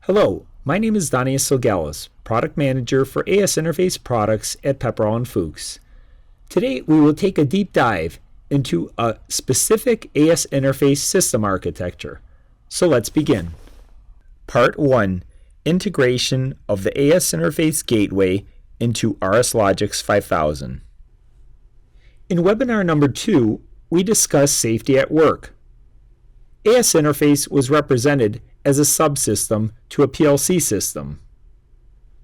Hello, my name is RSLogix, Product Manager for AS Interface Products at Pepperl+Fuchs. Today we will take a deep dive into a specific AS Interface system architecture. So let's begin. Part 1. Integration of the AS Interface Gateway into RSLogix 5000. In webinar number 2, we discussed safety at work. AS Interface was represented as a subsystem to a PLC system.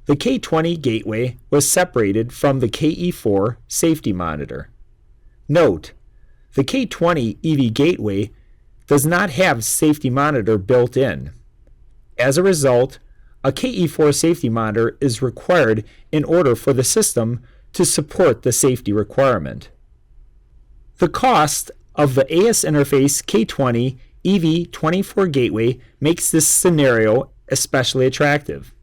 The K20 gateway was separated from the KE4 safety monitor. Note, the K20 EV gateway does not have safety monitor built in. As a result, a KE4 safety monitor is required in order for the system to support the safety requirement. The cost of the AS Interface K20 EV24 gateway makes this scenario especially attractive.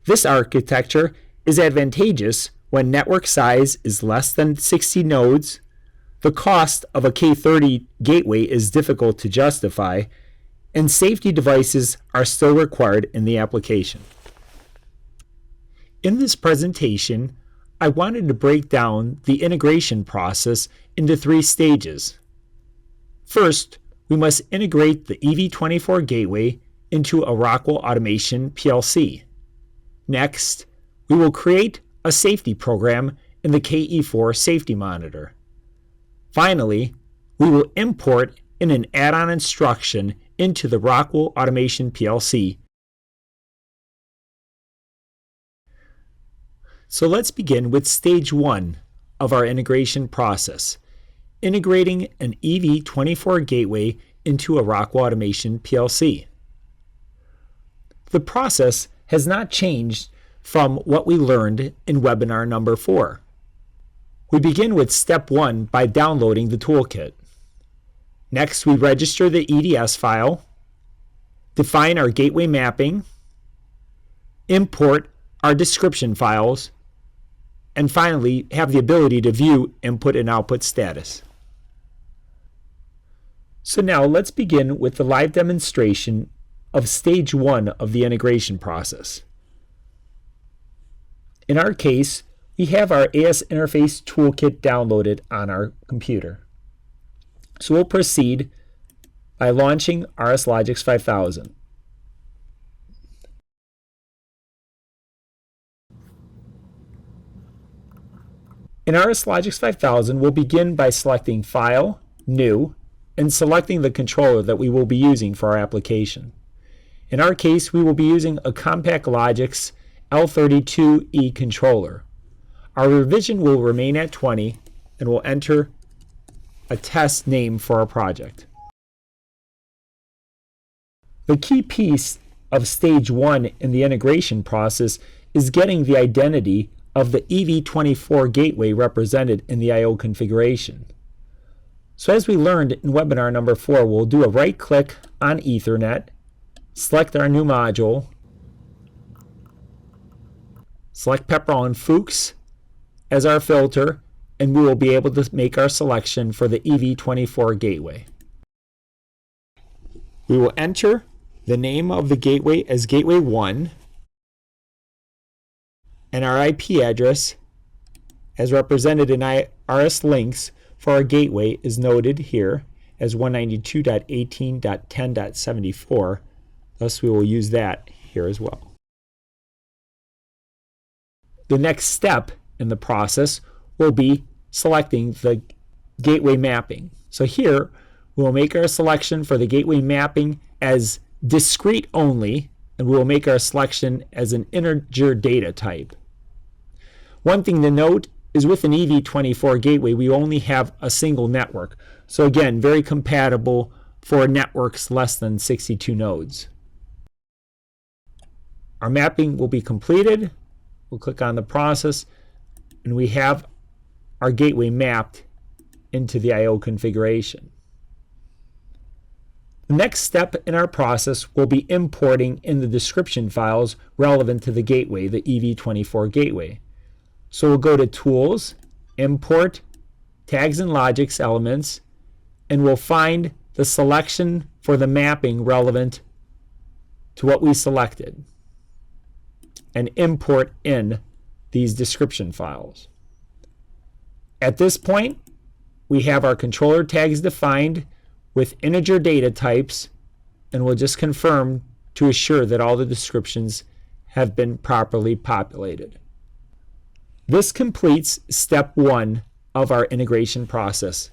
This architecture is advantageous when network size is less than 60 nodes, the cost of a K30 gateway is difficult to justify, and safety devices are still required in the application. In this presentation, I wanted to break down the integration process into 3 stages. First, we must integrate the EV24 gateway into a Rockwell Automation PLC. Next, we will create a safety program in the KE4 safety monitor. Finally, we will import in an add-on instruction into the Rockwell Automation PLC. So let's begin with stage 1 of our integration process, integrating an EV24 gateway into a Rockwell Automation PLC. The process has not changed from what we learned in webinar number 4. We begin with step 1 by downloading the toolkit. Next, we register the EDS file, define our gateway mapping, import our description files, and finally have the ability to view input and output status. So now let's begin with the live demonstration of stage 1 of the integration process. In our case, we have our AS Interface Toolkit downloaded on our computer. So we'll proceed by launching RSLogix 5000. In RSLogix 5000, we'll begin by selecting File, New, and selecting the controller that we will be using for our application. In our case, we will be using a CompactLogix L32E controller. Our revision will remain at 20, and we'll enter a test name for our project. The key piece of stage 1 in the integration process is getting the identity of the EV24 gateway represented in the I/O configuration. So as we learned in webinar number 4, we'll do a right-click on Ethernet, select our new module, select Pepperl+Fuchs as our filter, and we will be able to make our selection for the EV24 gateway. We will enter the name of the gateway as Gateway 1, and our IP address as represented in RSLinks for our gateway is noted here as 192.18.10.74. Thus we will use that here as well. The next step in the process will be selecting the gateway mapping. So here we will make our selection for the gateway mapping as discrete only, and we will make our selection as an integer data type. One thing to note is with an EV24 gateway, we only have a single network. So again, very compatible for networks less than 62 nodes. Our mapping will be completed. We'll click on the process, and we have our gateway mapped into the I/O configuration. The next step in our process will be importing in the description files relevant to the gateway, the EV24 gateway. So we'll go to Tools, Import, Tags and Logics Elements, and we'll find the selection for the mapping relevant to what we selected and import in these description files. At this point, we have our controller tags defined with integer data types, and we'll just confirm to assure that all the descriptions have been properly populated. This completes step 1 of our integration process.